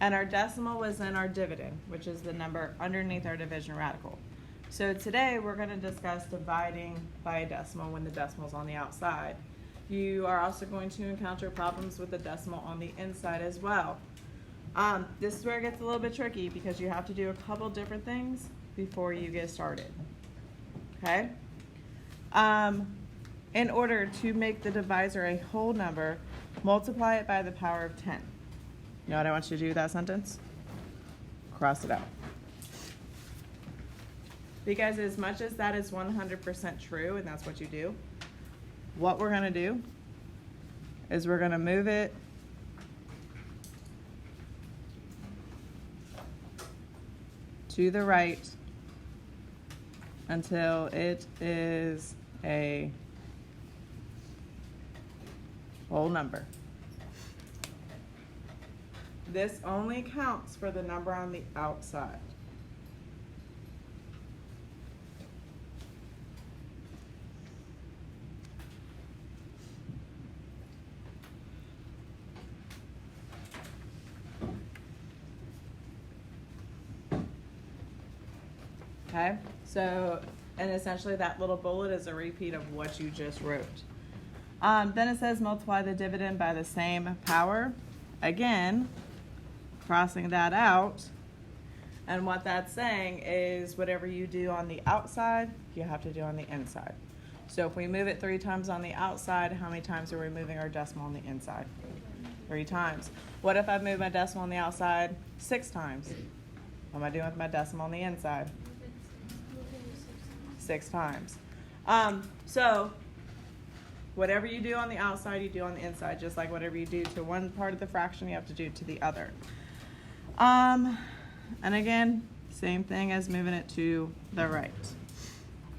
And our decimal was in our dividend, which is the number underneath our division radical. So today we're going to discuss dividing by a decimal when the decimal is on the outside. You are also going to encounter problems with the decimal on the inside as well. This is where it gets a little bit tricky because you have to do a couple different things before you get started. Okay? In order to make the divisor a whole number, multiply it by the power of 10. You know what I want you to do with that sentence? Cross it out. Because as much as that is 100% true, and that's what you do, what we're going to do is we're going to move it to the right until it is a whole number. This only counts for the number on the outside. Okay, so, and essentially that little bullet is a repeat of what you just wrote. Then it says multiply the dividend by the same power. Again, crossing that out. And what that's saying is whatever you do on the outside, you have to do on the inside. So if we move it 3 times on the outside, how many times are we moving our decimal on the inside? 3 times. What if I move my decimal on the outside 6 times? What am I doing with my decimal on the inside? 6 times. So whatever you do on the outside, you do on the inside, just like whatever you do to one part of the fraction, you have to do to the other. And again, same thing as moving it to the right.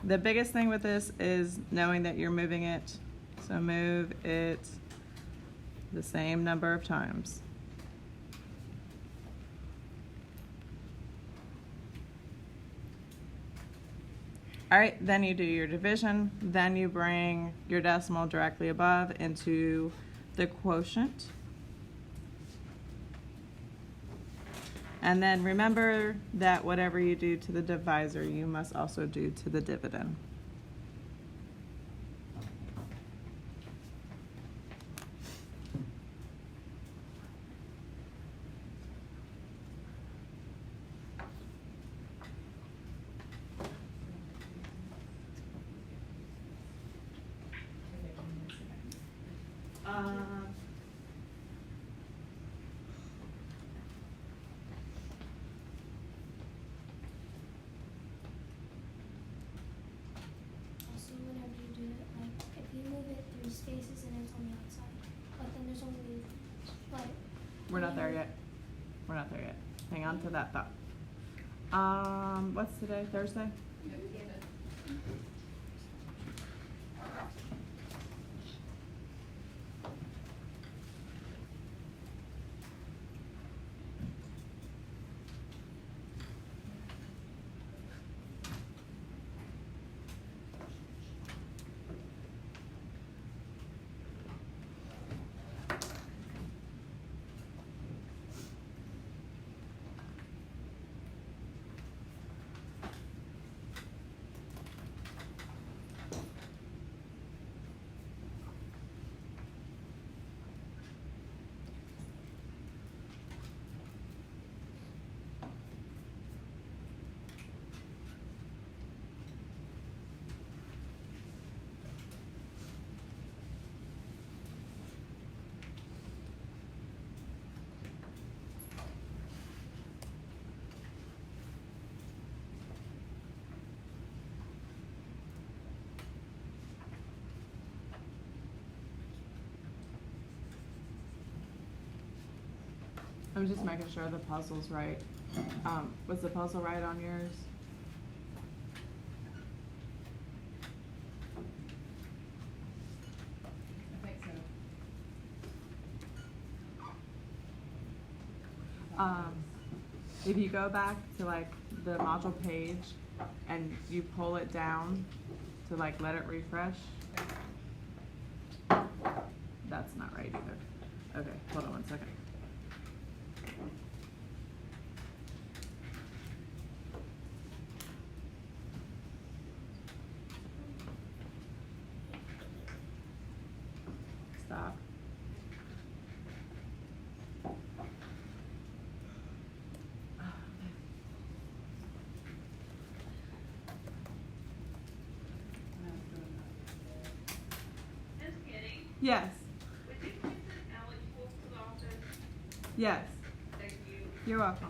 The biggest thing with this is knowing that you're moving it. So move it the same number of times. All right, then you do your division, then you bring your decimal directly above into the quotient. And then remember that whatever you do to the divisor, you must also do to the dividend. Also, whenever you do it, like if you move it 3 spaces and it's on the outside, but then there's only like. We're not there yet. We're not there yet. Hang on to that thought. What's today? Thursday? I'm just making sure the puzzle's right. Was the puzzle right on yours? I think so. If you go back to like the module page and you pull it down to like let it refresh, that's not right either. Okay, hold on one second. Yes. Would you please send Alex Wolf to the office? Yes. Thank you. You're welcome.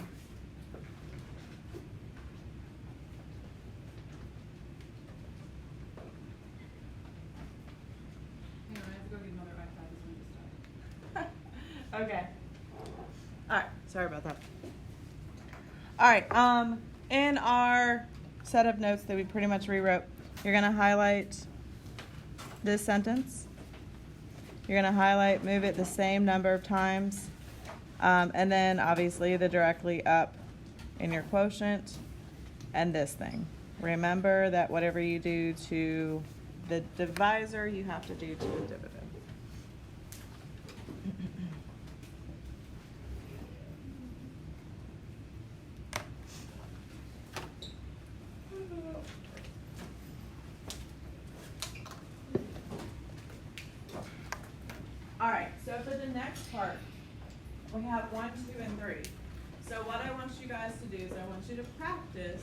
Hang on, I have to go get another iPad. This one just died. Okay. All right. Sorry about that. All right. In our set of notes that we pretty much rewrote, you're gonna highlight this sentence. You're gonna highlight, move it the same number of times, and then obviously the directly up in your quotient, and this thing. Remember that whatever you do to the divisor, you have to do to the dividend. All right, so for the next part, we have 1, 2, and 3. So what I want you guys to do is I want you to practice.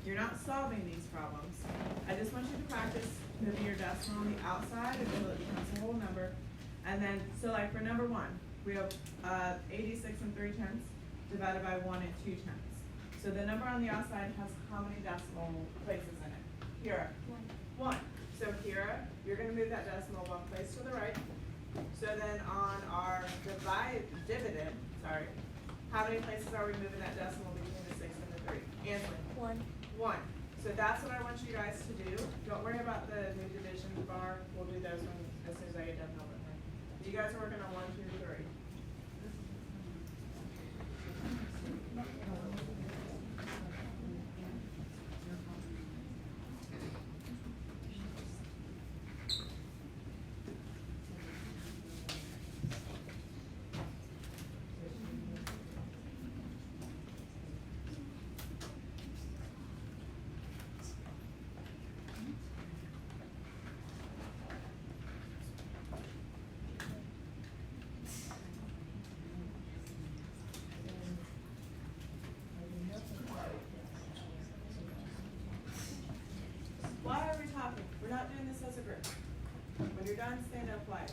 You're not solving these problems. I just want you to practice moving your decimal on the outside until it becomes a whole number. And then, so like for number 1, we have 86 and 3/10 divided by 1 and 2/10. So the number on the outside has how many decimal places in it? Here. 1. So here, you're going to move that decimal 1 place to the right. So then on our dividend, how many places are we moving that decimal between the 6 and the 3? Ansley? 1. 1. So that's what I want you guys to do. Don't worry about the new division bar. We'll do those when, as soon as I get done helping her. You guys are working on 1, 2, 3. Why are we talking? We're not doing this as a group. When you're done, stand up quiet.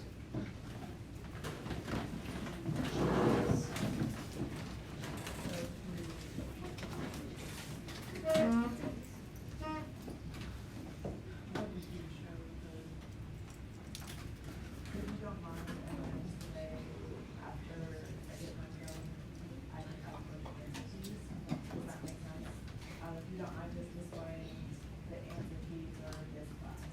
If you don't mind, today, after I get my going, I can help with the answers. Does that make sense? If you don't mind just displaying the answer keys or this class.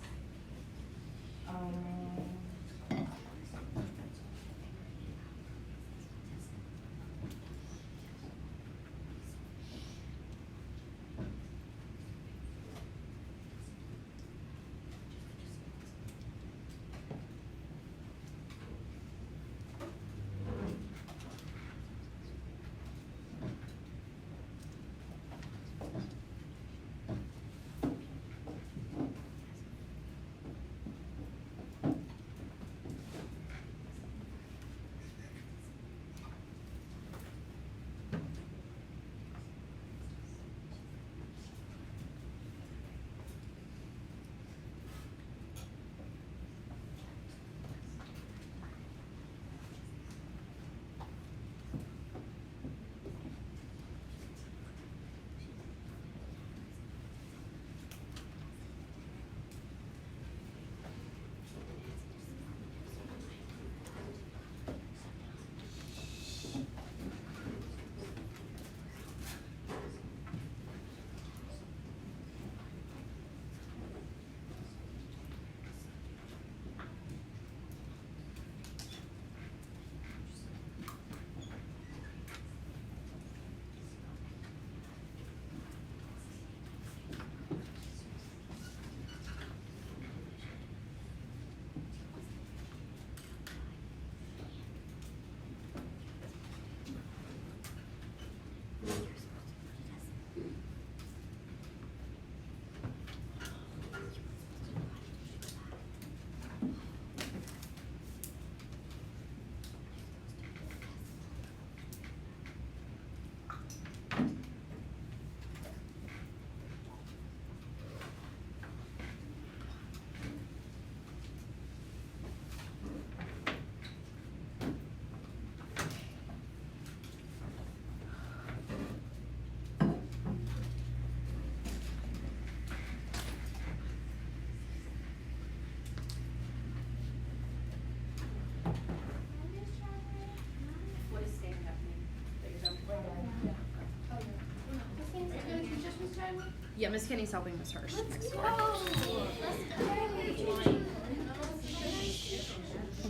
Yeah, Miss Kenny's helping Miss Hirsch.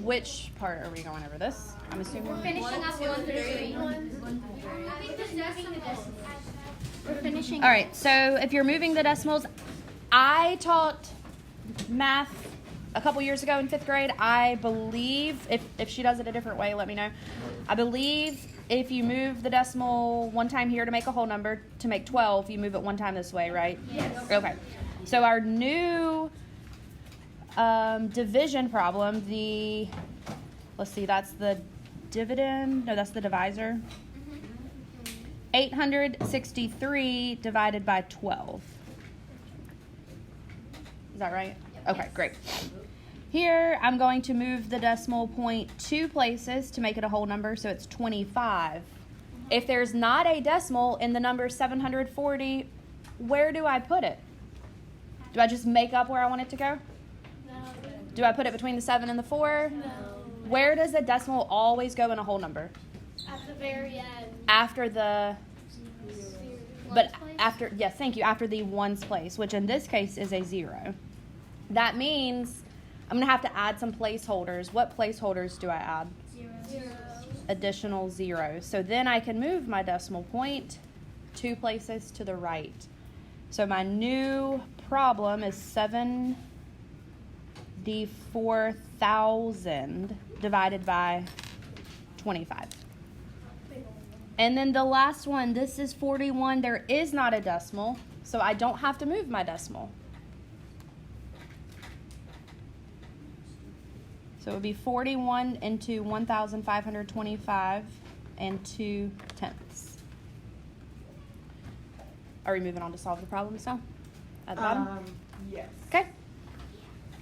Which part are we going over? This? I'm assuming. Finishing up 1 through 3. We're finishing. All right, so if you're moving the decimals, I taught math a couple years ago in 5th grade. I believe, if she does it a different way, let me know. I believe if you move the decimal one time here to make a whole number, to make 12, you move it one time this way, right? Yes. Okay. So our new division problem, let's see, that's the dividend. No, that's the divisor. 863 divided by 12. Is that right? Okay, great. Here, I'm going to move the decimal point 2 places to make it a whole number, so it's 25. If there's not a decimal in the number 740, where do I put it? Do I just make up where I want it to go? No. Do I put it between the 7 and the 4? No. Where does a decimal always go in a whole number? At the very end. After the... After, yes, thank you, after the ones place, which in this case is a 0. That means I'm going to have to add some placeholders. What placeholders do I add? 0. Additional zeros. So then I can move my decimal point 2 places to the right. So my new problem is 74,000 divided by 25. And then the last one, this is 41. There is not a decimal, so I don't have to move my decimal. So it would be 41 into 1,525 and 2 tenths. Are we moving on to solve the problems now? At the bottom? Yes. Okay.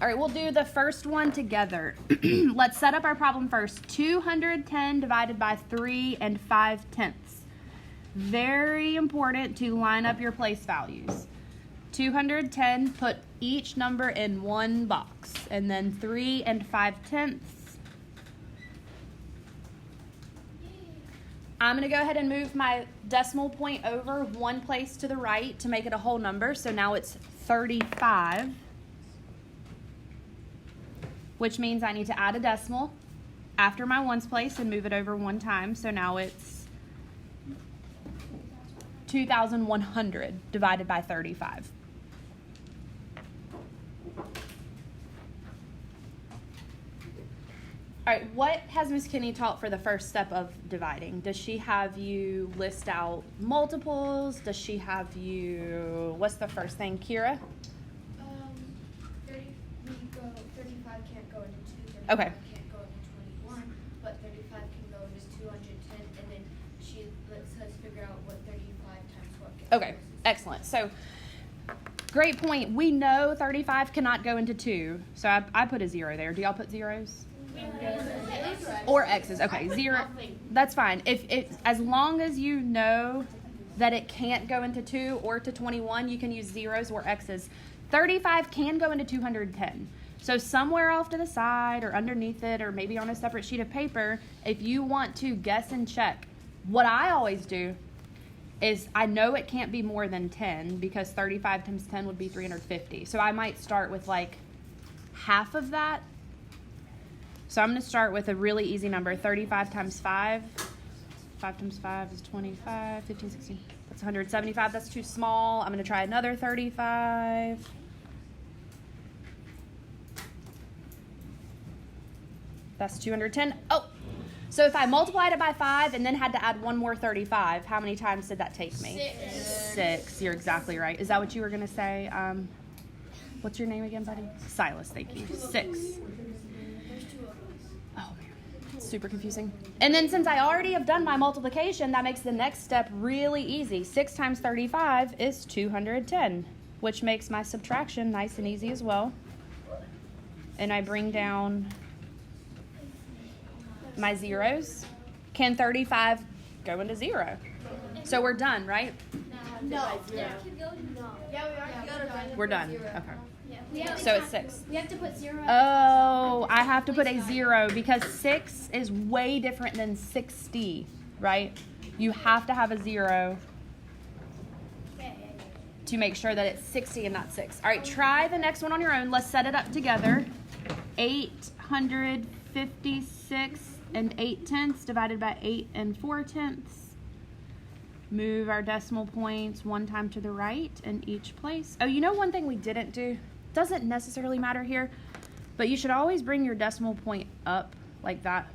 All right, we'll do the first one together. Let's set up our problem first. 210 divided by 3 and 5 tenths. Very important to line up your place values. 210, put each number in one box. And then 3 and 5 tenths. I'm going to go ahead and move my decimal point over one place to the right to make it a whole number. So now it's 35. Which means I need to add a decimal after my ones place and move it over one time. So now it's 2,100 divided by 35. All right, what has Miss Kinney taught for the first step of dividing? Does she have you list out multiples? Does she have you, what's the first thing, Kira? 35 can't go into 2, 35 Okay. can't go into 21, but 35 can go into 210, and then she lets us figure out what 35 times what gets. Okay, excellent. So, great point. We know 35 cannot go into 2, so I put a 0 there. Do y'all put zeros? Or X's. Okay, 0. That's fine. If as long as you know that it can't go into 2 or to 21, you can use zeros or X's. 35 can go into 210. So somewhere off to the side or underneath it or maybe on a separate sheet of paper, if you want to guess and check, what I always do is I know it can't be more than 10 because 35 times 10 would be 350. So I might start with like half of that. So I'm going to start with a really easy number, 35 times 5. 5 times 5 is 25, 15, 16. That's 175. That's too small. I'm going to try another 35. That's 210. Oh, so if I multiplied it by 5 and then had to add one more 35, how many times did that take me? 6. You're exactly right. Is that what you were going to say? What's your name again, buddy? Silas, thank you. 6. Oh, man. Super confusing. And then since I already have done my multiplication, that makes the next step really easy. 6 times 35 is 210, which makes my subtraction nice and easy as well. And I bring down my zeros. Can 35 go into 0? So we're done, right? No. We're done. Okay. So it's 6. We have to put 0. Oh, I have to put a 0 because 6 is way different than 60, right? You have to have a 0 to make sure that it's 60 and not 6. All right, try the next one on your own. Let's set it up together. 856 and 8/10 divided by 8 and 4/10. Move our decimal points one time to the right in each place. Oh, you know one thing we didn't do? Doesn't necessarily matter here, but you should always bring your decimal point up like that.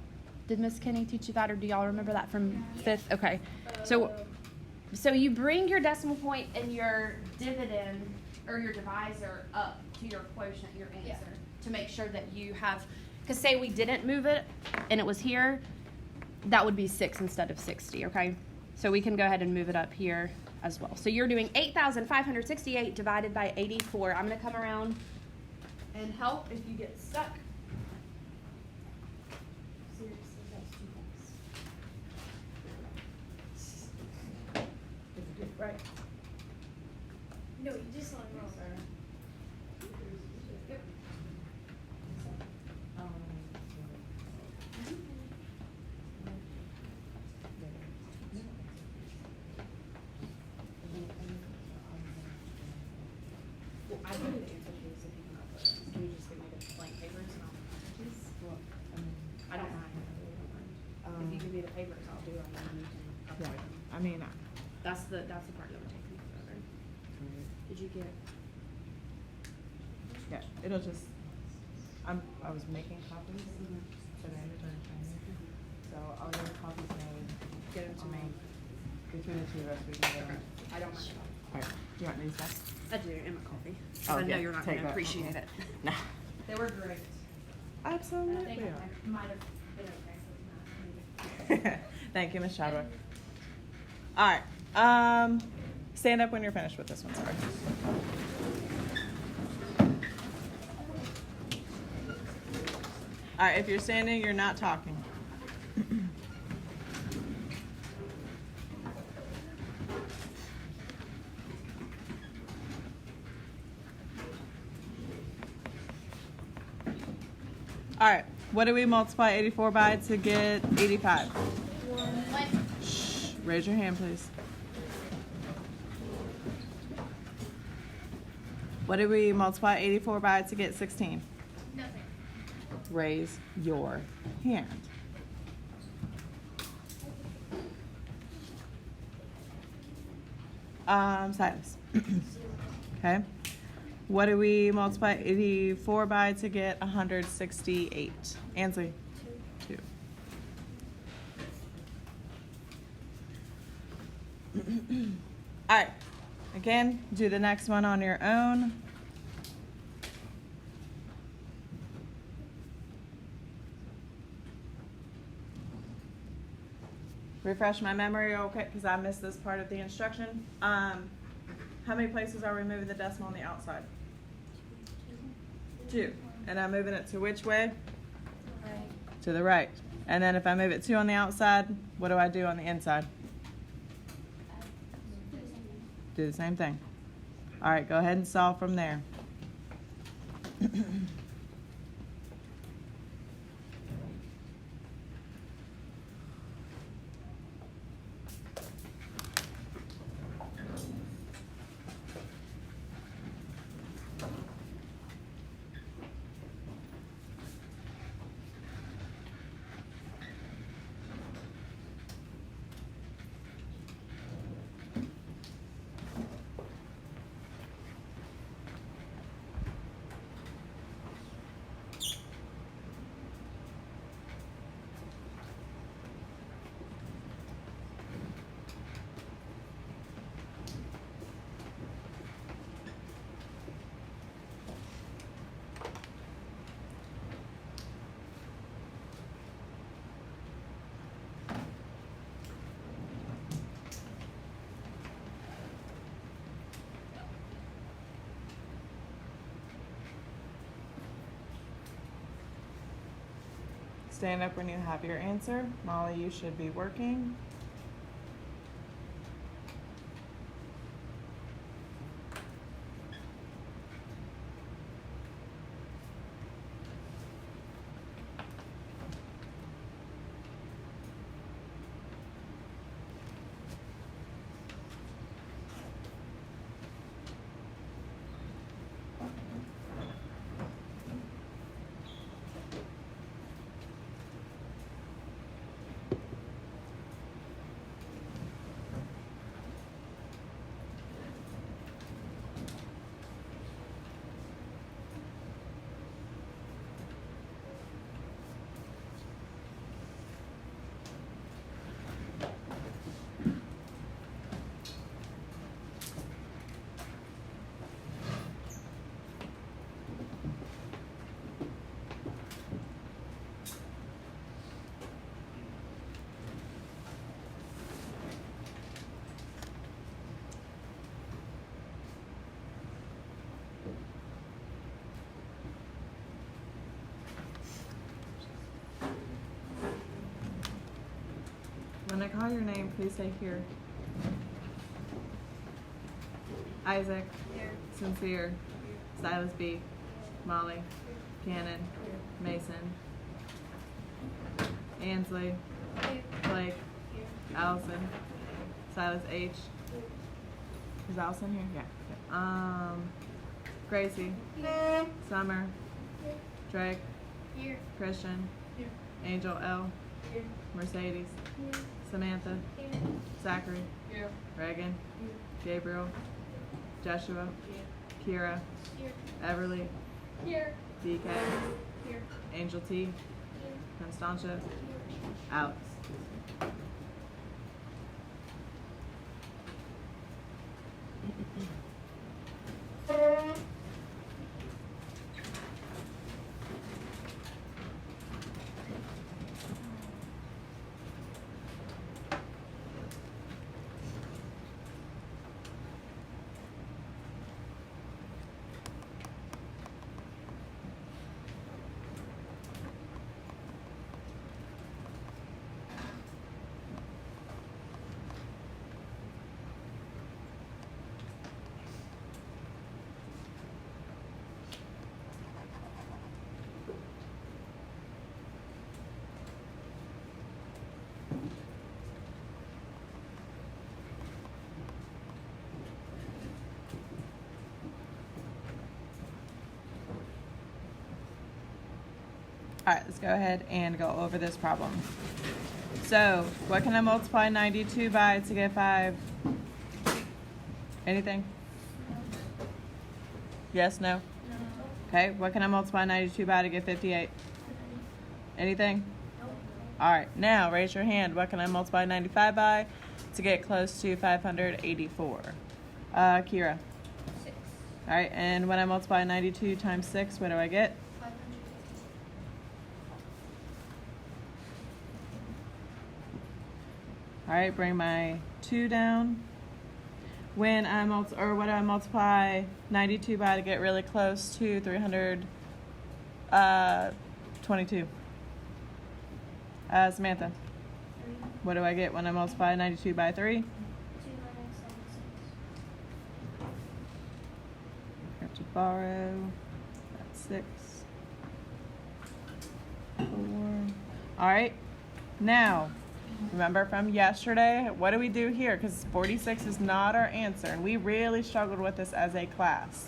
Did Miss Kenny teach you that, or do y'all remember that from 5th? Okay. So you bring your decimal point and your dividend or your divisor up to your quotient, your answer, to make sure that you have, because say we didn't move it and it was here, that would be 6 instead of 60, okay? So we can go ahead and move it up here as well. So you're doing 8,568 divided by 84. I'm going to come around and help if you get stuck. Seriously, that's too fast. Right. No, you just saw it wrong. Well, I can do the answer keys if you can help us. Can you just give me the blank papers and I'll answer keys? I don't mind. I really don't mind. If you give me the papers, I'll do them and you can Yeah, upload them. I mean, That's the part that would take me forever. Did you get? yeah, it'll just, I was making copies today, so I'll get copies made, Get them to me. between the two of us, we can get them. I don't mind. All right, do you want these back? I do, and my coffee. Oh, I know yeah, you're not take going to that. appreciate it. No. They were great. I Absolutely. think I might have been okay with that. Thank you, Ms. Chadwick. All right, stand up when you're finished with this one, sorry. All right, if you're standing, you're not talking. All right, what do we multiply 84 by to get 85? Shh, raise your hand, please. What do we multiply 84 by to get 16? Nothing. Raise your hand. Silas. Okay. What do we multiply 84 by to get 168? Ansley? 2. All right. Again, do the next one on your own. Refresh my memory, okay, because I missed this part of the instruction. How many places are we moving the decimal on the outside? 2. And I'm moving it to which way? Right. To the right. And then if I move it 2 on the outside, what do I do on the inside? Do the same thing. All right, go ahead and solve from there. Stand up when you have your answer. Molly, you should be working. call your name, please say here. Isaac. Here. Sincere. Silas B. Molly. Cannon. Mason. Ansley. Blake. Allison. Silas H. Is Allison here? Yeah. Gracie. Summer. Drake. Here. Christian. Here. Angel L. Here. Mercedes. Samantha. Zachary. Here. Reagan. Gabriel. Joshua. Kira. Here. Everly. Here. DK. Here. Angel T. Constantia. Alex. All right, let's go ahead and go over this problem. So, what can I multiply 92 by to get 5? Anything? Yes, no? Okay, what can I multiply 92 by to get 58? Anything? All right, now raise your hand. What can I multiply 95 by to get close to 584? Kira. 6. All right, and when I multiply 92 times 6, what do I get? 550. All right, bring my 2 down. When I what do I multiply 92 by to get really close to 322? Samantha, 3. what do I get when I multiply 92 by 3? 276. I have to borrow. That's 6. 4. All right. Now, remember from yesterday, what do we do here? Because 46 is not our answer, and we really struggled with this as a class.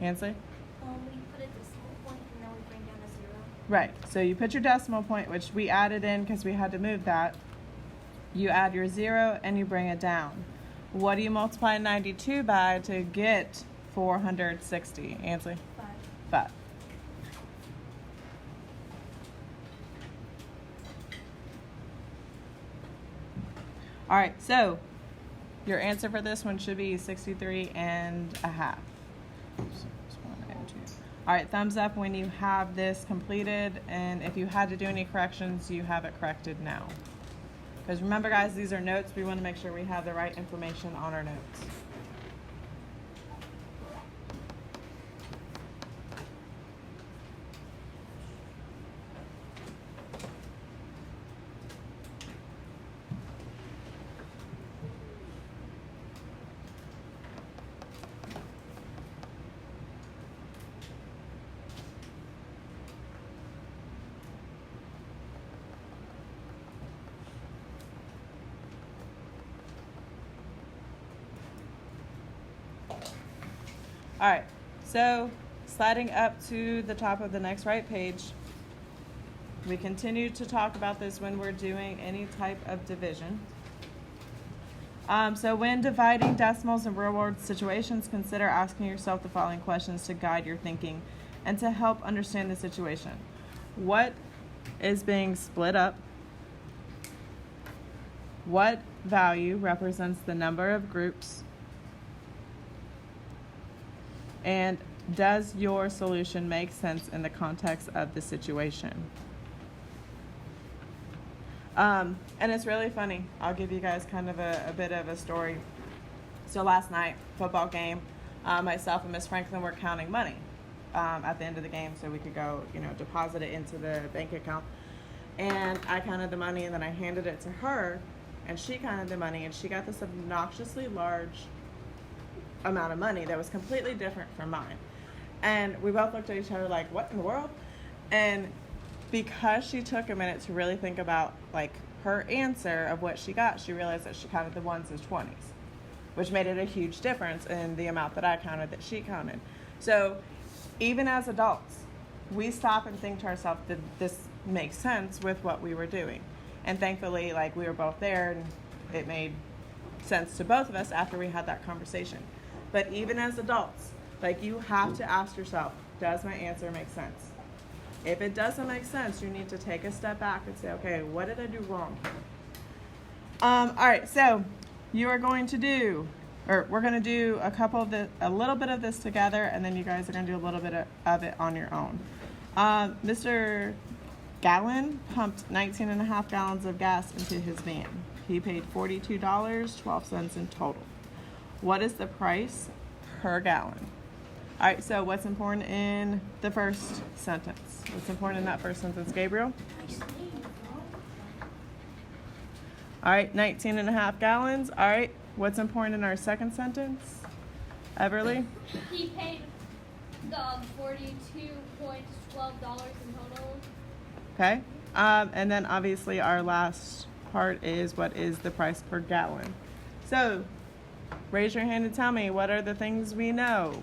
Ansley? We put a decimal point and then we bring down a 0. Right. So you put your decimal point, which we added in because we had to move that. You add your 0 and you bring it down. What do you multiply 92 by to get 460? Ansley? 5. 5. All right, so your answer for this one should be 63 and a half. All right, thumbs up when you have this completed, and if you had to do any corrections, you have it corrected now. Because remember, guys, these are notes. We want to make sure we have the right information on our notes. All right, so sliding up to the top of the next right page, we continue to talk about this when we're doing any type of division. So when dividing decimals in real world situations, consider asking yourself the following questions to guide your thinking and to help understand the situation. What is being split up? What value represents the number of groups? And does your solution make sense in the context of the situation? And it's really funny. I'll give you guys kind of a bit of a story. So last night, football game, myself and Miss Franklin were counting money at the end of the game so we could go, deposit it into the bank account. And I counted the money and then I handed it to her. and she counted the money, and she got this obnoxiously large amount of money that was completely different from mine. And we both looked at each other like, what in the world? And because she took a minute to really think about like her answer of what she got, she realized that she counted the ones as 20s, which made it a huge difference in the amount that I counted that she counted. So even as adults, we stop and think to ourselves, did this make sense with what we were doing? And thankfully, like, we were both there, and it made sense to both of us after we had that conversation. But even as adults, like, you have to ask yourself, does my answer make sense? If it doesn't make sense, you need to take a step back and say, okay, what did I do wrong here? All right, so you are going to do, or we're going to do a little bit of this together, and then you guys are going to do a little bit of it on your own. Mr. Gallon pumped 19.5 gallons of gas into his van. He paid $42.12 in total. What is the price per gallon? All right, so what's important in the first sentence? What's important in that first sentence, Gabriel? All right, 19.5 gallons. All right, what's important in our second sentence? Everly? He paid $42.12 in total. Okay. And then obviously our last part is what is the price per gallon. So raise your hand and tell me, what are the things we know?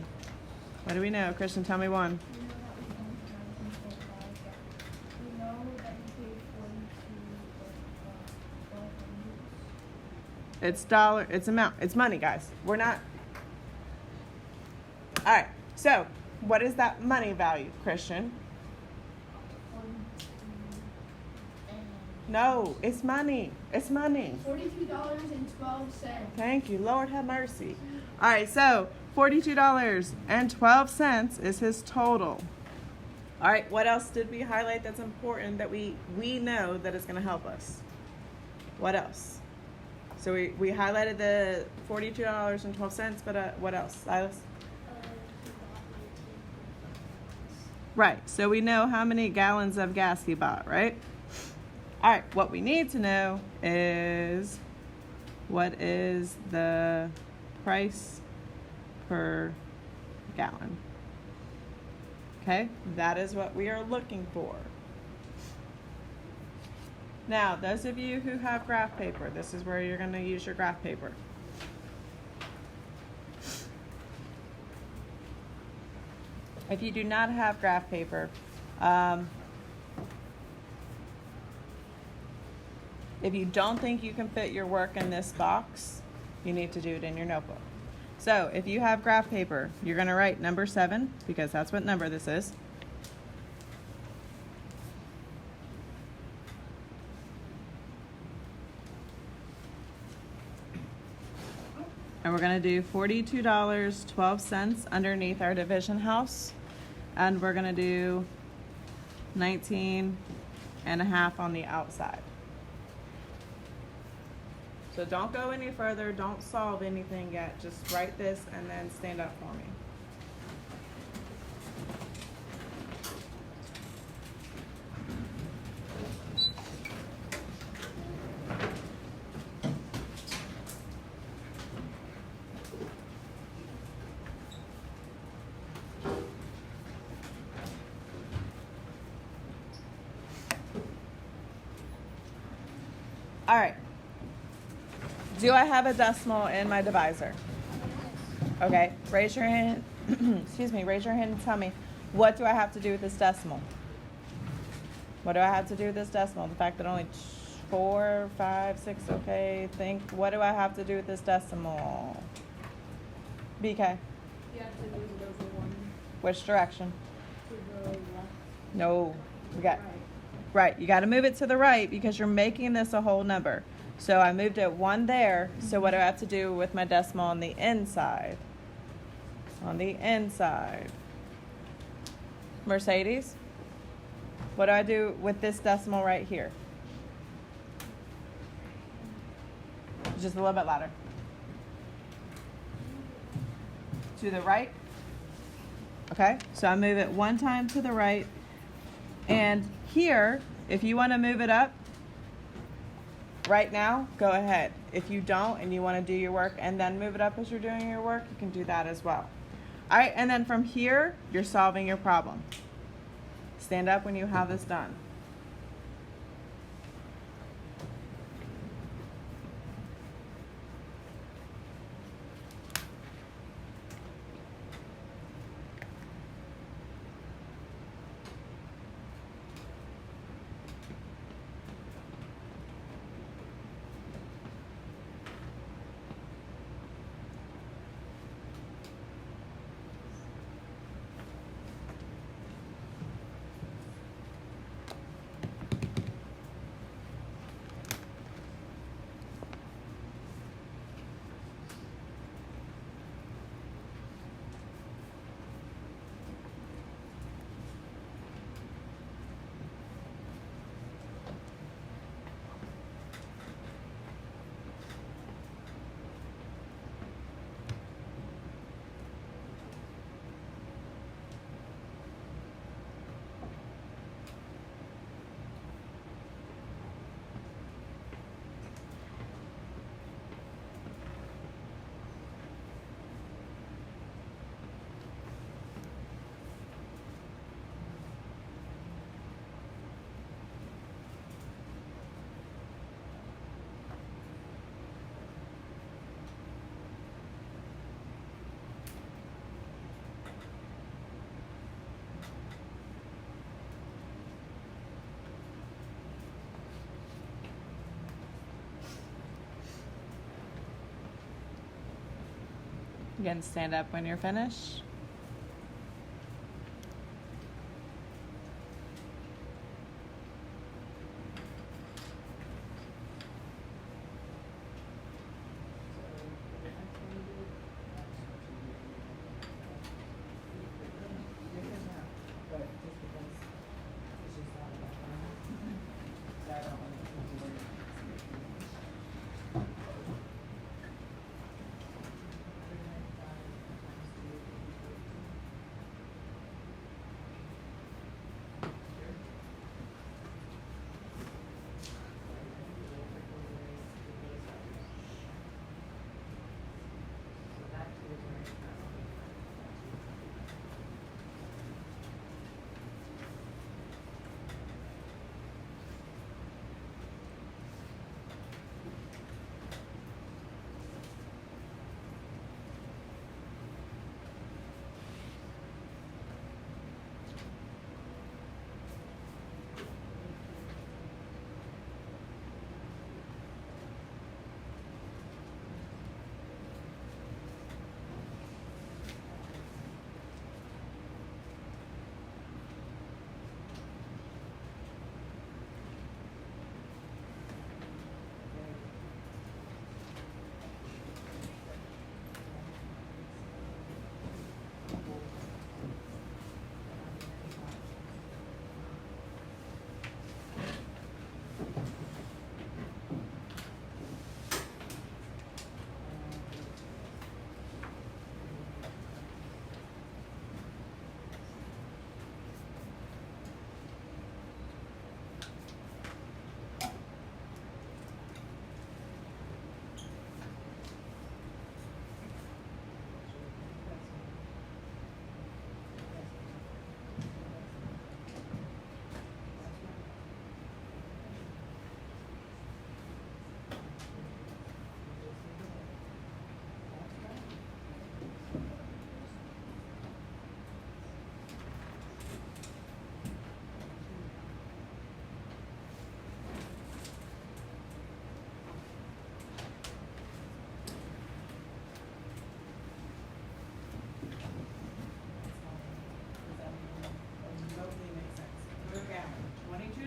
What do we know? Christian, tell me one. It's dollar, it's amount, it's money, guys. We're not. All right. So what is that money value, Christian? No, it's money. It's money. $42.12. Thank you. Lord have mercy. All right, so $42.12 is his total. All right, what else did we highlight that's important that we know that is going to help us? What else? So we highlighted the $42.12, but what else, Silas? Right, so we know how many gallons of gas he bought, right? All right, what we need to know is what is the price per gallon. Okay, that is what we are looking for. Now, those of you who have graph paper, this is where you're going to use your graph paper. If you do not have graph paper, if you don't think you can fit your work in this box, you need to do it in your notebook. So if you have graph paper, you're going to write number 7, because that's what number this is. And we're going to do $42.12 underneath our division house. And we're going to do 19.5 on the outside. So don't go any further. Don't solve anything yet. Just write this and then stand up for me. All right. Do I have a decimal in my divisor? Okay, raise your hand. Excuse me, raise your hand and tell me, what do I have to do with this decimal? What do I have to do with this decimal? The fact that only 4, 5, 6, okay, think, what do I have to do with this decimal? BK, You have to move it over one which direction? to the left. No, we got, Right. right, you got to move it to the right because you're making this a whole number. So I moved it 1 there. So what do I have to do with my decimal on the inside? On the inside. Mercedes, what do I do with this decimal right here? Just a little bit louder. To the right. Okay, so I move it 1 time to the right. And here, if you want to move it up, right now, go ahead. If you don't and you want to do your work and then move it up as you're doing your work, you can do that as well. All right, and then from here, you're solving your problem. Stand up when you have this done. Again, stand up when you're finished.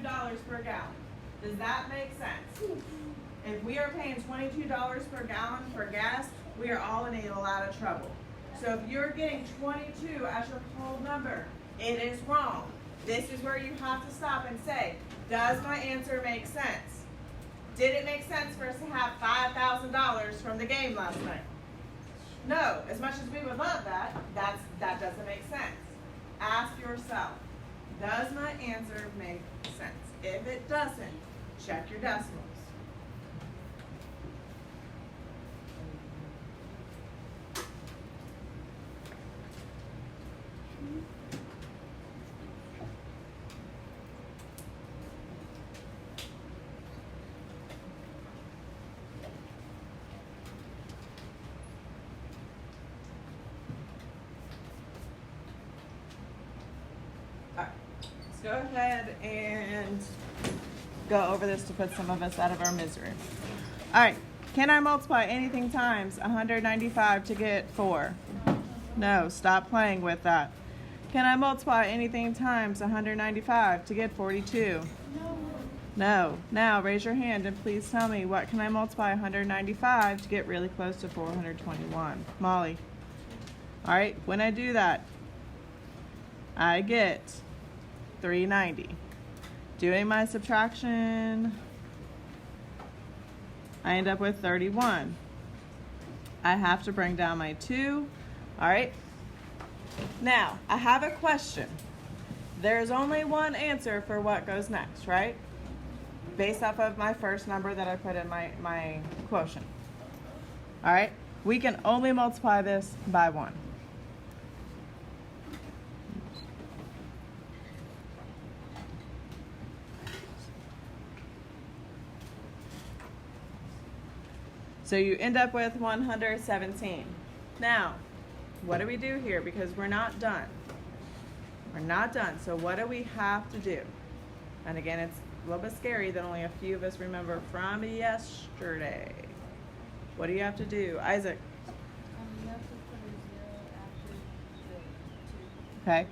$22 per gallon. Does that make sense? If we are paying $22 per gallon for gas, we are all in a lot of trouble. So if you're getting 22 as your whole number, it is wrong. This is where you have to stop and say, does my answer make sense? Did it make sense for us to have $5,000 from the game last night? No, as much as we would love that, that doesn't make sense. Ask yourself, does my answer make sense? If it doesn't, check your decimals. go ahead and go over this to put some of us out of our misery. All right, can I multiply anything times 195 to get 4? No, stop playing with that. Can I multiply anything times 195 to get 42? No. Now raise your hand and please tell me, what can I multiply 195 to get really close to 421? Molly. All right, when I do that, I get 390. Doing my subtraction, I end up with 31. I have to bring down my 2. All right. Now, I have a question. There's only one answer for what goes next, right? Based off of my first number that I put in my quotient. All right? We can only multiply this by 1. So you end up with 117. Now, what do we do here? Because we're not done. We're not done. So what do we have to do? And again, it's a little bit scary that only a few of us remember from yesterday. What do you have to do? Isaac. You have to put a 0 after the 2. Okay.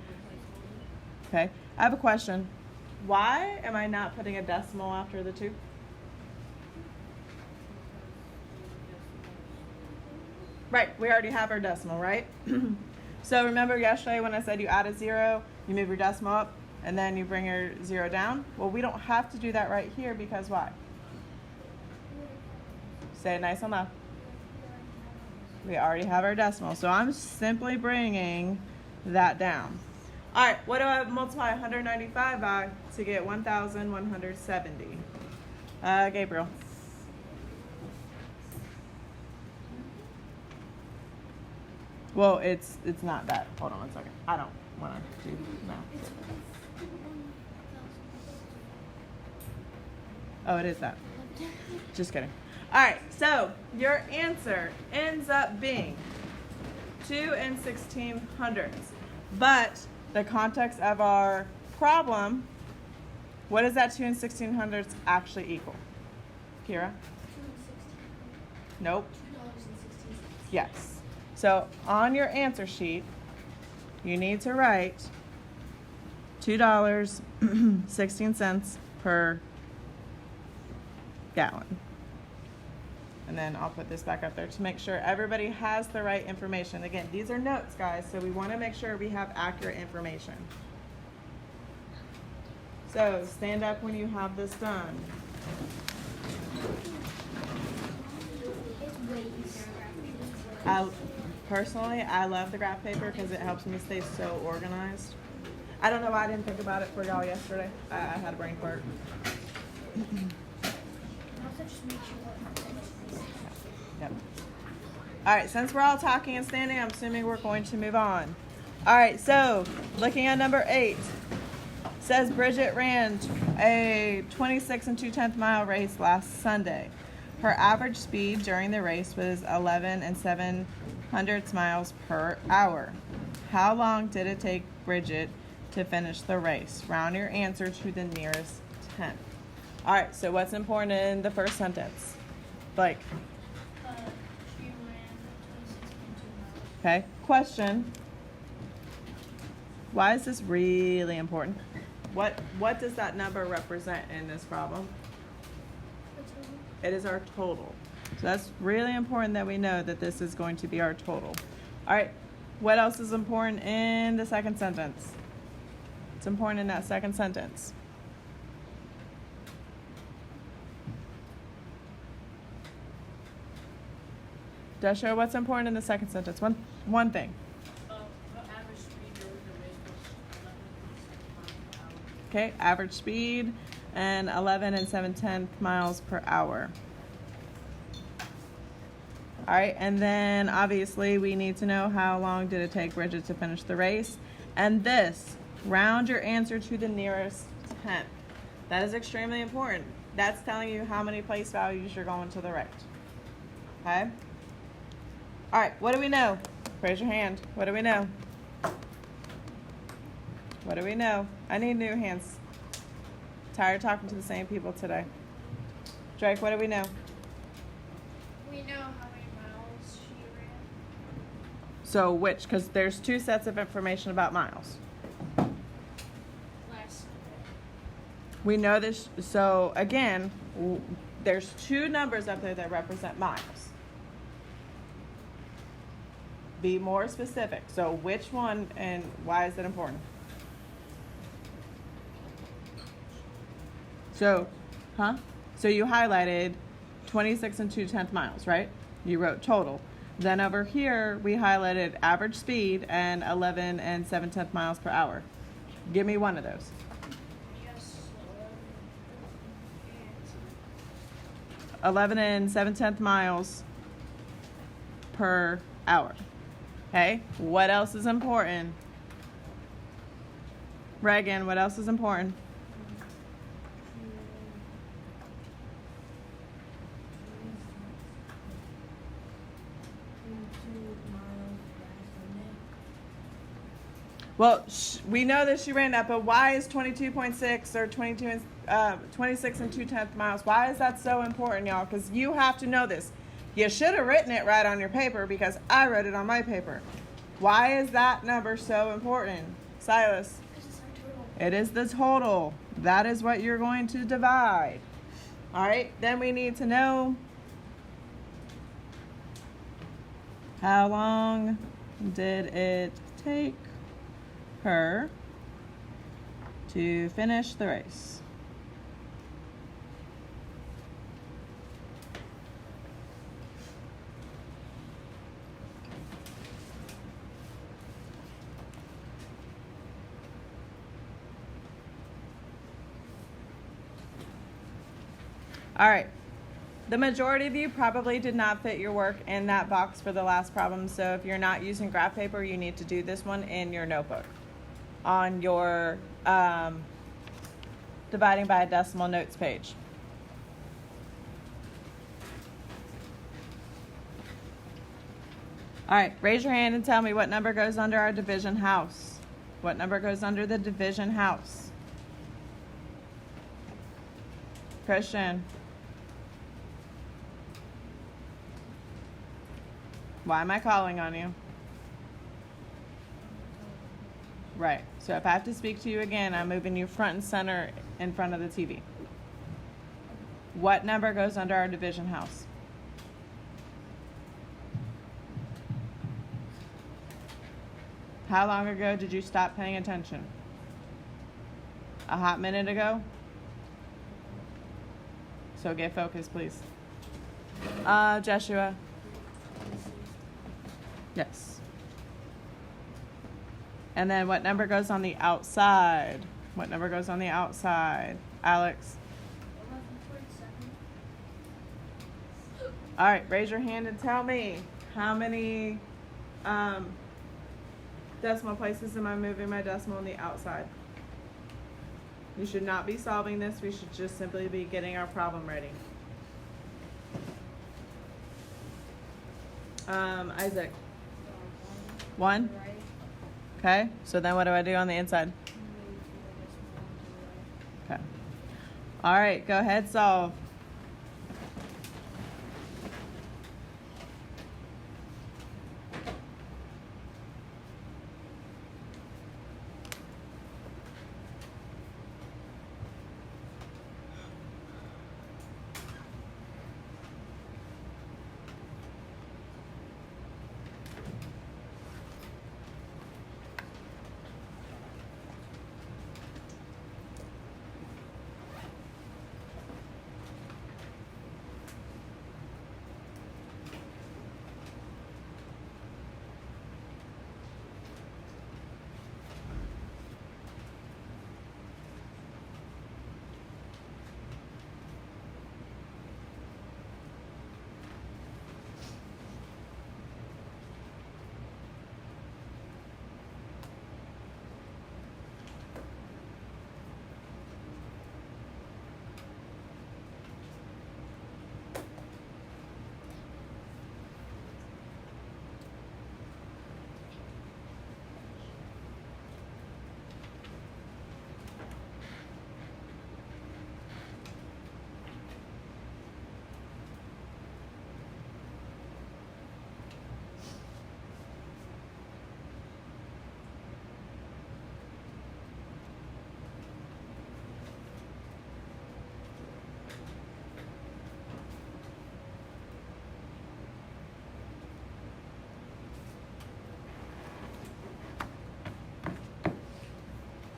Okay. I have a question. Why am I not putting a decimal after the 2? Right, we already have our decimal, right? So remember yesterday when I said you add a 0, you move your decimal up, and then you bring your 0 down? Well, we don't have to do that right here because why? Say it nice and loud. We already have our decimal, so I'm simply bringing that down. All right, what do I multiply 195 by to get 1,170? Gabriel. Well, it's not that. Hold on one second. I don't want to do math. Oh, it is that. Just kidding. All right, so your answer ends up being 2 1600. But the context of our problem, what does that 2 1600 actually equal? Kira? Nope. $2.16. Yes. So on your answer sheet, you need to write $2.16 per gallon. And then I'll put this back up there to make sure everybody has the right information. Again, these are notes, guys, so we want to make sure we have accurate information. So stand up when you have this done. Personally, I love the graph paper because it helps me stay so organized. I don't know why I didn't think about it for y'all yesterday. I had a brain fart. Yep. All right, since we're all talking and standing, I'm assuming we're going to move on. All right, so looking at number 8, says Bridget ran a 26 2/10 mile race last Sunday. Her average speed during the race was 11 7/100 miles per hour. How long did it take Bridget to finish the race? Round your answer to the nearest tenth. All right, so what's important in the first sentence? Blake. She ran 26.2 miles. Okay, question. Why is this really important? What does that number represent in this problem? It is our total. So that's really important that we know that this is going to be our total. All right, what else is important in the second sentence? It's important in that second sentence. Desha, what's important in the second sentence? One thing. Average speed during the race was 11.6 miles per hour. Okay, average speed and 11 7/10 miles per hour. All right, and then obviously we need to know how long did it take Bridget to finish the race. And this, round your answer to the nearest tenth. That is extremely important. That's telling you how many place values you're going to the right. Okay? All right, what do we know? Raise your hand. What do we know? What do we know? I need new hands. Tired of talking to the same people today. Drake, what do we know? We know how many miles she ran. So which? Because there's two sets of information about miles. Last Sunday. We know this. So again, there's two numbers up there that represent miles. Be more specific. So which one and why is it important? So, So you highlighted 26 and 2/10 miles, right? You wrote total. Then over here, we highlighted average speed and 11 and 7/10 miles per hour. Give me one of those. Yes. 11 and 7/10 miles per hour. Okay, what else is important? Reagan, what else is important? Well, we know that she ran that, but why is 22.6 or 26 and 2/10 miles? Why is that so important, y'all? Because you have to know this. You should have written it right on your paper because I wrote it on my paper. Why is that number so important? Silas? This is our total. It is the total. That is what you're going to divide. All right, then we need to know how long did it take her to finish the race. All right. The majority of you probably did not fit your work in that box for the last problem. So if you're not using graph paper, you need to do this one in your notebook on your dividing by a decimal notes page. All right, raise your hand and tell me what number goes under our division house. What number goes under the division house? Christian. Why am I calling on you? Right. So if I have to speak to you again, I'm moving you front and center in front of the TV. What number goes under our division house? How long ago did you stop paying attention? A hot minute ago? So get focused, please. Joshua. Yes. And then what number goes on the outside? What number goes on the outside? Alex? 11:47. All right, raise your hand and tell me how many decimal places am I moving my decimal on the outside? You should not be solving this. We should just simply be getting our problem ready. Isaac? 1? Okay, so then what do I do on the inside? Okay. All right, go ahead, solve.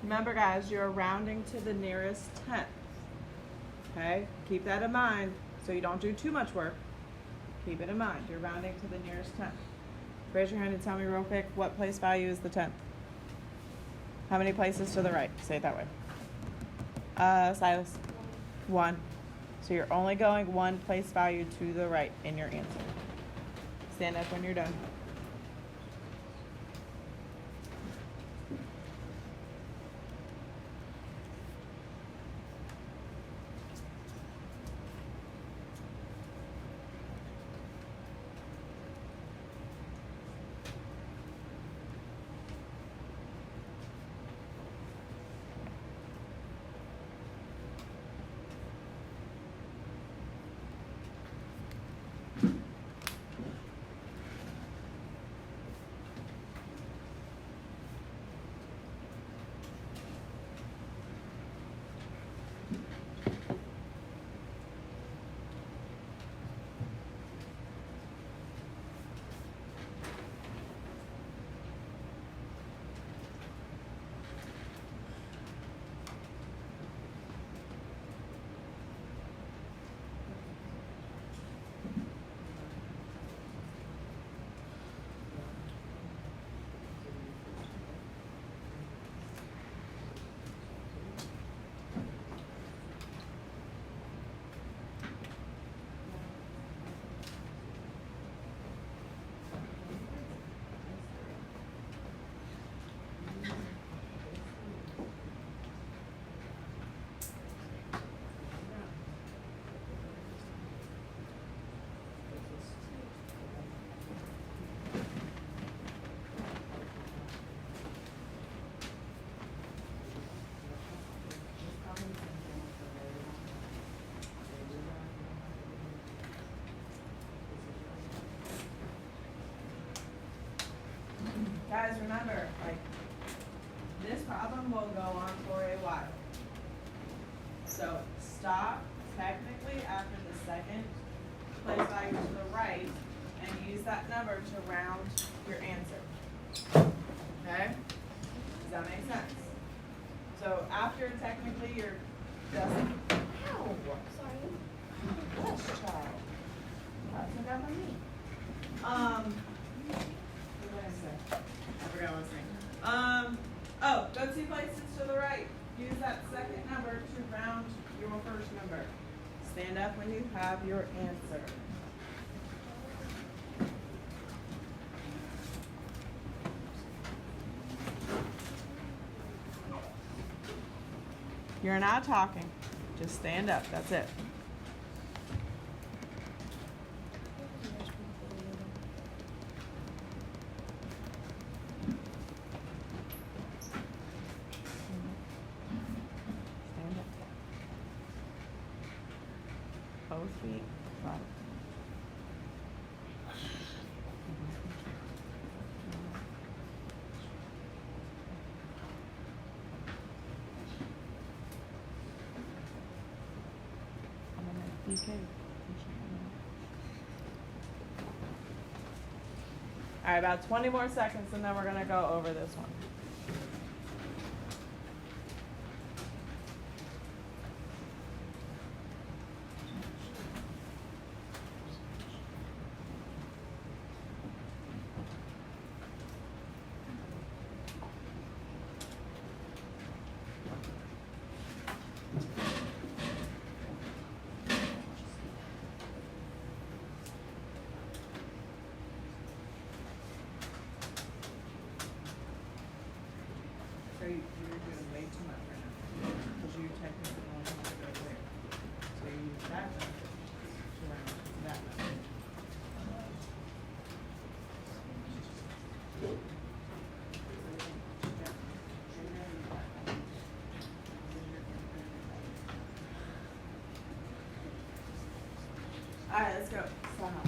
Remember, guys, you're rounding to the nearest tenth. Okay? Keep that in mind so you don't do too much work. Keep it in mind. You're rounding to the nearest tenth. Raise your hand and tell me real quick what place value is the tenth. How many places to the right? Say it that way. Silas? 1. So you're only going 1 place value to the right in your answer. Stand up when you're done. Guys, remember, like, this problem will go on for a while. So stop technically after the second place value to the right and use that number to round your answer. Okay? Does that make sense? So after technically you're just, ow, Sorry. bless child. That's what got me. What did I say? I forgot what I was saying. Oh, go 2 places to the right. Use that second number to round your first number. Stand up when you have your answer. You're not talking. Just stand up. That's it. Stand up. Both feet flat. All right, about 20 more seconds and then we're gonna go over this one. So you're doing way too much right now, because you technically only have to go there. So you use that number to round to that number. All right, let's go. Stop.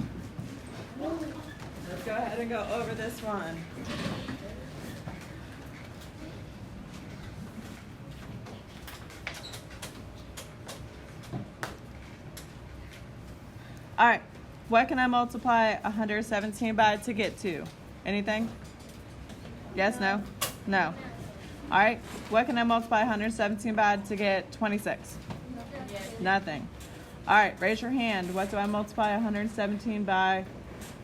Let's go ahead and go over this one. All right, what can I multiply 117 by to get to? Anything? Yes, no? No. All right, what can I multiply 117 by to get 26? Nothing. All right, raise your hand. What do I multiply 117 by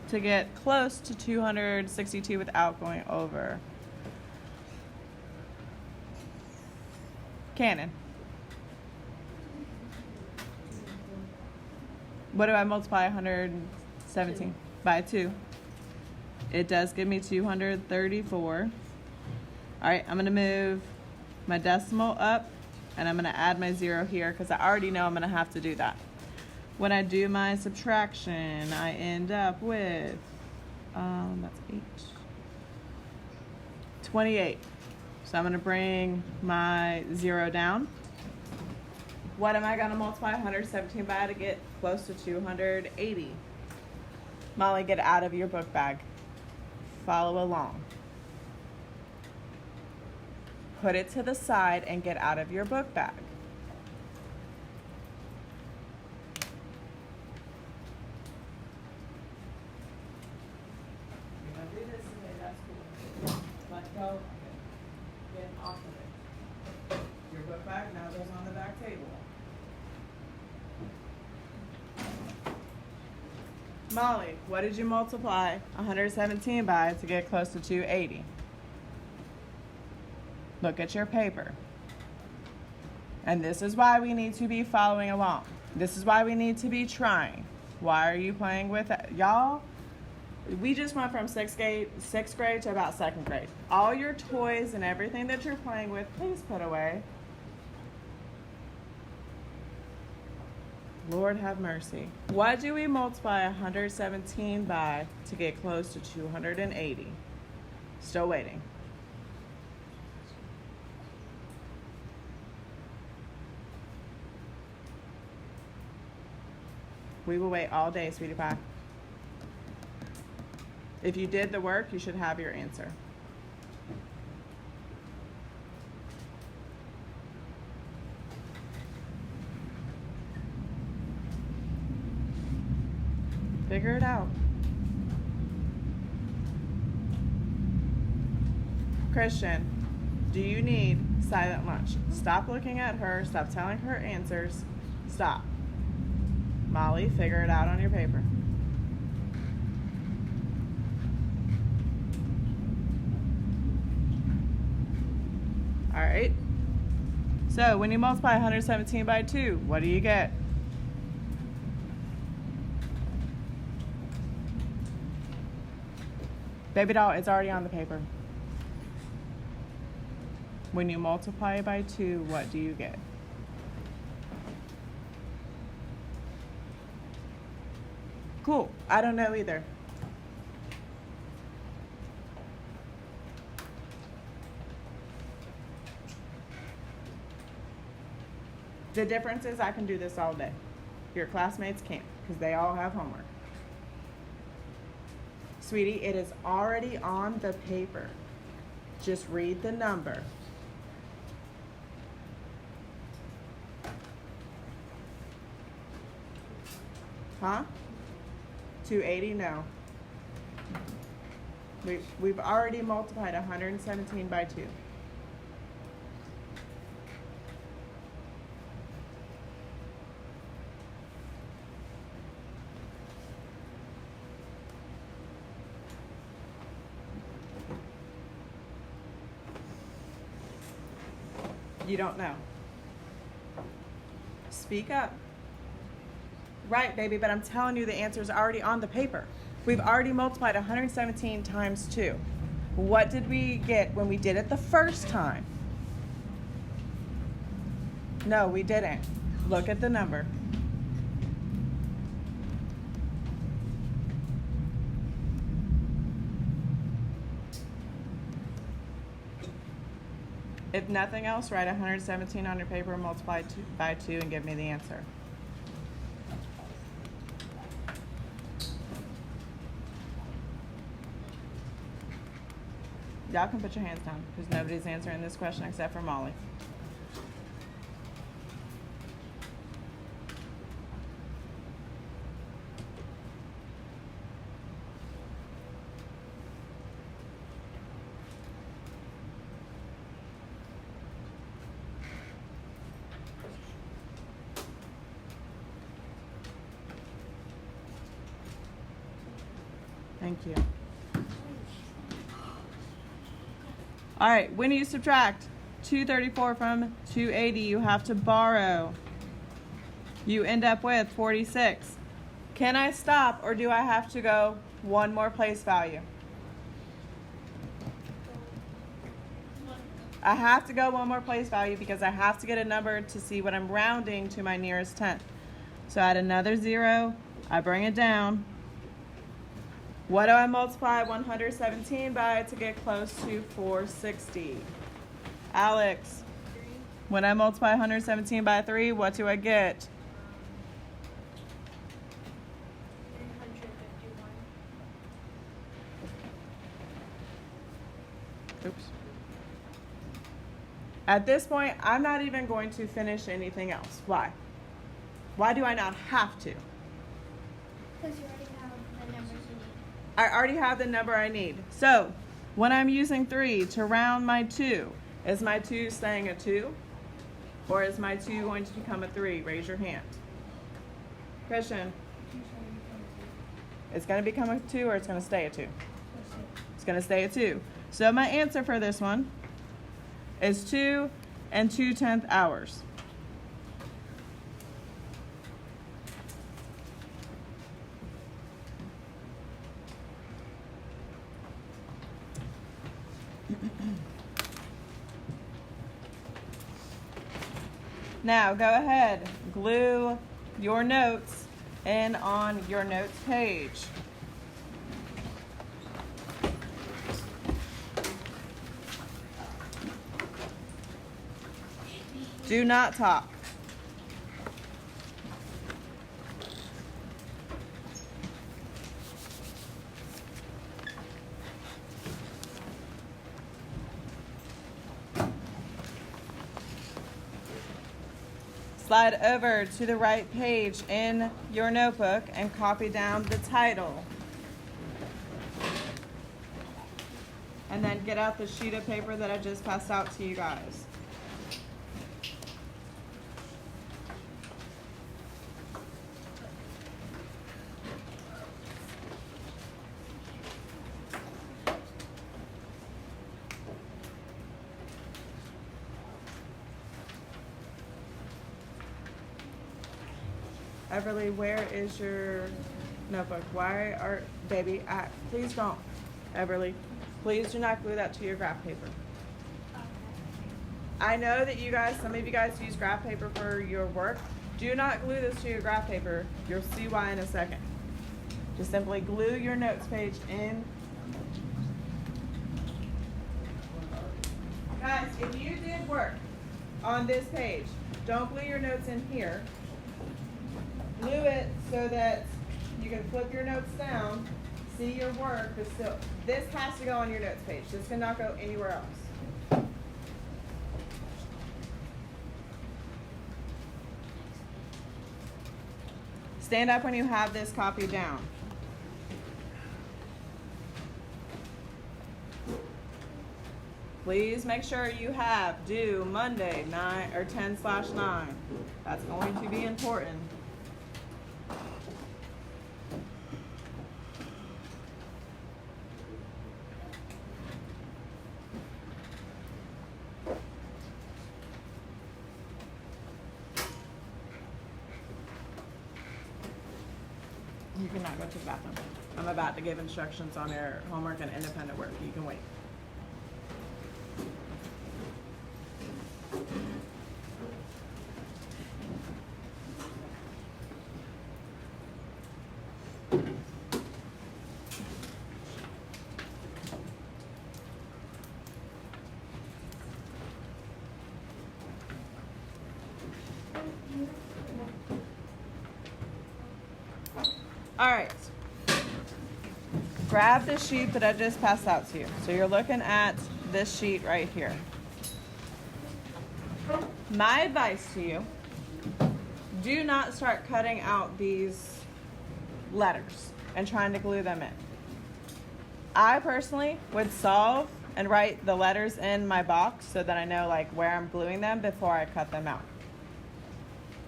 to get close to 262 without going over? Cannon. What do I multiply 117 by 2? It does give me 234. All right, I'm going to move my decimal up, and I'm going to add my 0 here because I already know I'm going to have to do that. When I do my subtraction, I end up with, that's 8, 28. So I'm going to bring my 0 down. What am I going to multiply 117 by to get close to 280? Molly, get out of your book bag. Follow along. Put it to the side and get out of your book bag. You're gonna do this today, that's cool. Let go of it. Get off of it. Your book bag now goes on the back table. Molly, what did you multiply 117 by to get close to 280? Look at your paper. And this is why we need to be following along. This is why we need to be trying. Why are you playing with it? Y'all, we just went from sixth grade to about 2nd grade. All your toys and everything that you're playing with, please put away. Lord have mercy. What do we multiply 117 by to get close to 280? Still waiting. We will wait all day, sweetie pie. If you did the work, you should have your answer. Figure it out. Christian, do you need silent lunch? Stop looking at her. Stop telling her answers. Stop. Molly, figure it out on your paper. All right. So when you multiply 117 by 2, what do you get? Baby doll, it's already on the paper. When you multiply by 2, what do you get? Cool. I don't know either. The difference is I can do this all day. Your classmates can't because they all have homework. Sweetie, it is already on the paper. Just read the number. Huh? 280? No. We've already multiplied 117 by 2. You don't know. Speak up. Right, baby, but I'm telling you the answer is already on the paper. We've already multiplied 117 times 2. What did we get when we did it the first time? No, we didn't. Look at the number. If nothing else, write 117 on your paper, multiply by 2, and give me the answer. Y'all can put your hands down because nobody's answering this question except for Molly. Thank you. All right, when you subtract 234 from 280, you have to borrow. You end up with 46. Can I stop or do I have to go one more place value? I have to go one more place value because I have to get a number to see what I'm rounding to my nearest tenth. So add another 0, I bring it down. What do I multiply 117 by to get close to 460? Alex, when I multiply 117 by 3, what do I get? 351. Oops. At this point, I'm not even going to finish anything else. Why? Why do I not have to? Because you already have the numbers you need. I already have the number I need. So, when I'm using 3 to round my 2, is my 2 staying a 2? Or is my 2 going to become a 3? Raise your hand. Christian, it's going to become a 2 or it's going to stay a 2? It's going to stay a 2. So my answer for this one is 2 2/10 hours. Now go ahead, glue your notes in on your notes page. Do not talk. Slide over to the right page in your notebook and copy down the title. And then get out the sheet of paper that I just passed out to you guys. Everly, where is your notebook? Why are, baby, please don't. Everly, please do not glue that to your graph paper. I know that you guys, some of you guys use graph paper for your work. Do not glue this to your graph paper. You'll see why in a second. Just simply glue your notes page in. Guys, if you did work on this page, don't glue your notes in here. Glue it so that you can flip your notes down, see your work, but still, this has to go on your notes page. This cannot go anywhere else. Stand up when you have this copied down. Please make sure you have due Monday 9 or 10/9. That's going to be important. You cannot go to the bathroom. I'm about to give instructions on their homework and independent work. You can wait. All right. Grab the sheet that I just passed out to you. So you're looking at this sheet right here. My advice to you, do not start cutting out these letters and trying to glue them in. I personally would solve and write the letters in my box so that I know like where I'm gluing them before I cut them out.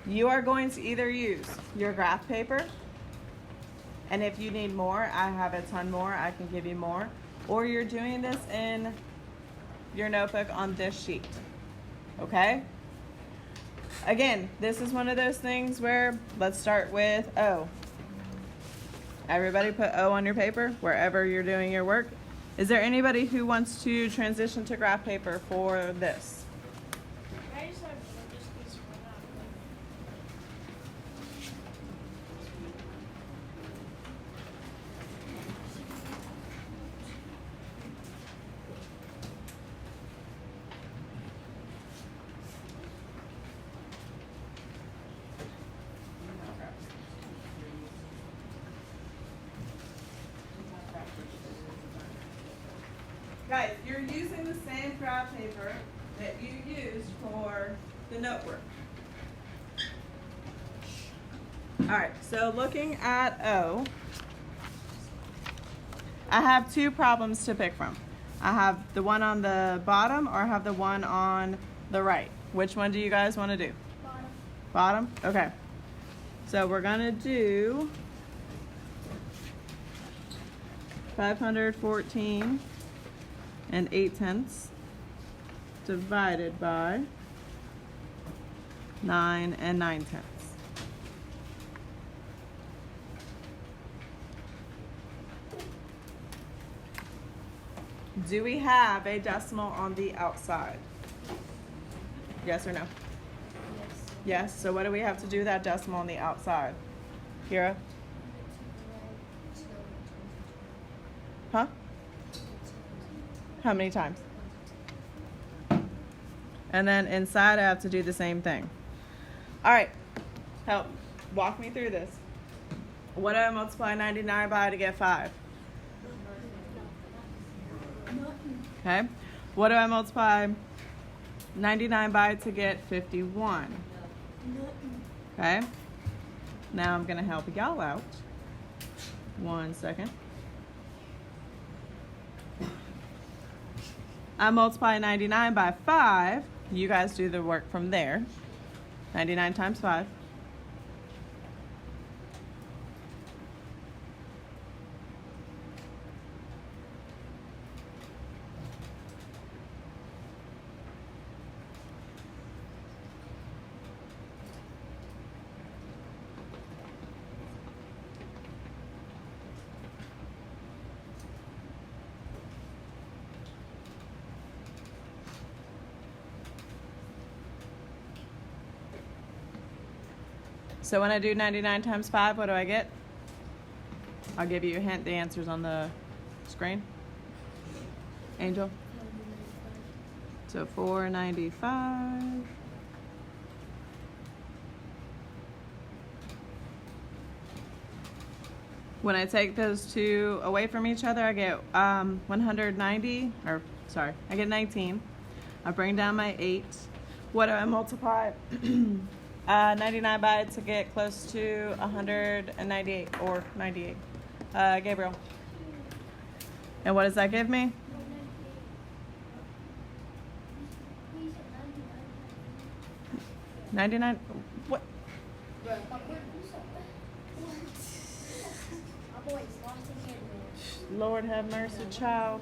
You are going to either use your graph paper And if you need more, I have a ton more. I can give you more. Or you're doing this in your notebook on this sheet. Okay? Again, this is one of those things where, let's start with O. Everybody put O on your paper wherever you're doing your work. Is there anybody who wants to transition to graph paper for this? I just have just these one out. Guys, you're using the same graph paper that you used for the notebook. All right, so looking at O, I have two problems to pick from. I have the one on the bottom or I have the one on the right. Which one do you guys want to do? Bottom. Bottom? Okay. So we're going to do 514 and 8/10 divided by 9 and 9/10. Do we have a decimal on the outside? Yes or no? Yes. Yes. So what do we have to do with that decimal on the outside? Kira? Huh? How many times? And then inside I have to do the same thing. All right. Help. Walk me through this. What do I multiply 99 by to get 5? Okay. What do I multiply 99 by to get 51? Okay. Now I'm going to help y'all out. 1 second. I multiply 99 by 5. You guys do the work from there. 99 times 5. So when I do 99 times 5, what do I get? I'll give you a hint. The answer's on the screen. Angel? So 495. When I take those two away from each other, I get 190, or sorry, I get 19. I bring down my 8. What do I multiply 99 by to get close to 198 or 98? Gabriel. And what does that give me? 99. What? My boy's lost in here. Lord have mercy, child.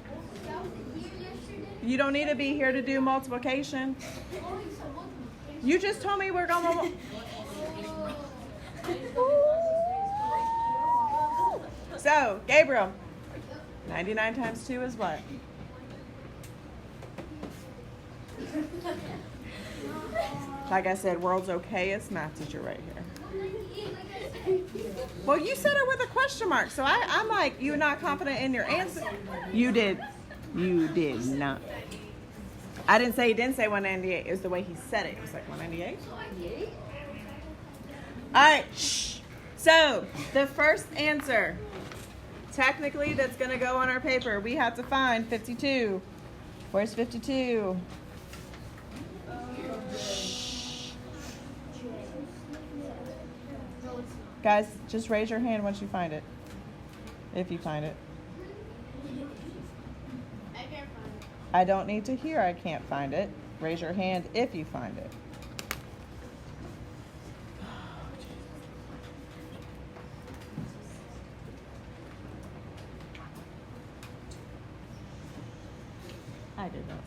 You don't need to be here to do multiplication. You just told me we're going to... So, Gabriel, 99 times 2 is what? Like I said, world's okayest math teacher right here. Well, you said it with a question mark, so I'm like, you're not confident in your answer. You did. You did not. I didn't say he didn't say 198. It was the way he said it. It was like 198. All right. Shh. So the first answer, technically, that's going to go on our paper. We have to find 52. Where's 52? Guys, just raise your hand once you find it. If you find it. I can't find it. I don't need to hear I can't find it. Raise your hand if you find it. I did that.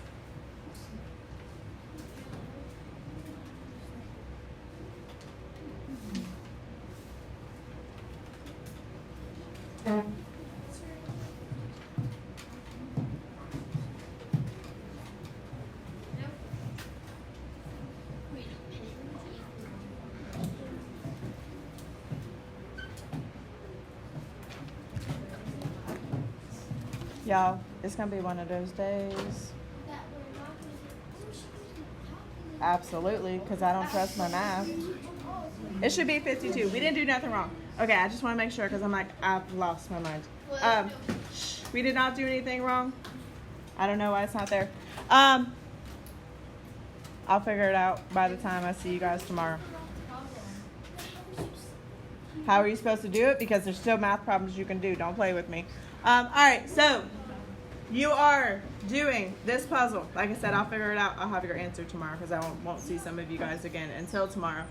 Y'all, it's gonna be one of those days. That we're not gonna do. Oh, she's calculating. Absolutely, because I don't trust my math. It should be 52. We didn't do nothing wrong. Okay, I just want to make sure because I'm like, I've lost my mind. We did not do anything wrong. I don't know why it's not there. I'll figure it out by the time I see you guys tomorrow. How are you supposed to do it? Because there's still math problems you can do. Don't play with me. All right, so you are doing this puzzle. Like I said, I'll figure it out. I'll have your answer tomorrow because I won't see some of you guys again until tomorrow.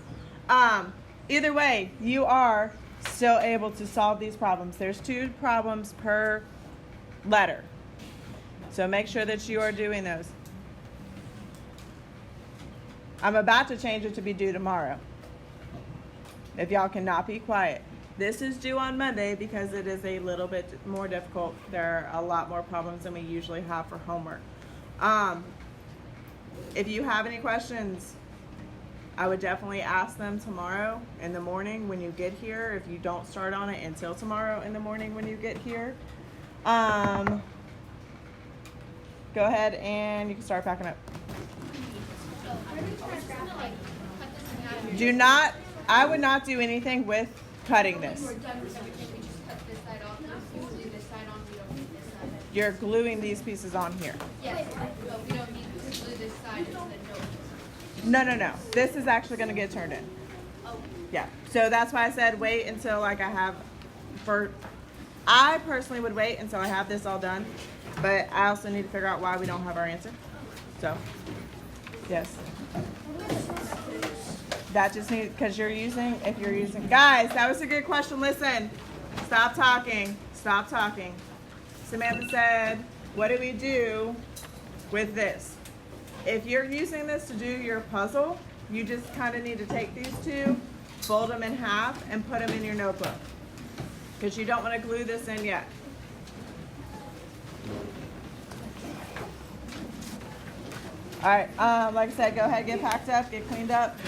Either way, you are still able to solve these problems. There's 2 problems per letter. So make sure that you are doing those. I'm about to change it to be due tomorrow. If y'all cannot be quiet. This is due on Monday because it is a little bit more difficult. There are a lot more problems than we usually have for homework. If you have any questions, I would definitely ask them tomorrow in the morning when you get here. If you don't start on it until tomorrow in the morning when you get here. Go ahead and you can start packing up. Do not, I would not do anything with cutting this. We're done with everything. We just cut this side off. We glue this side on. We don't need this side. You're gluing these pieces on here. Yes, but we don't need to glue this side into the nose. No. This is actually going to get turned in. Oh, Yeah. So that's why I said wait until like I personally would wait until I have this all done, but I also need to figure out why we don't have our answer. So, yes. That just needs, because if you're using, guys, that was a good question. Listen, stop talking. Samantha said, what do we do with this? If you're using this to do your puzzle, you just kind of need to take these 2, fold them in half, and put them in your notebook. Because you don't want to glue this in yet. All right, like I said, go ahead, get packed up, get cleaned up.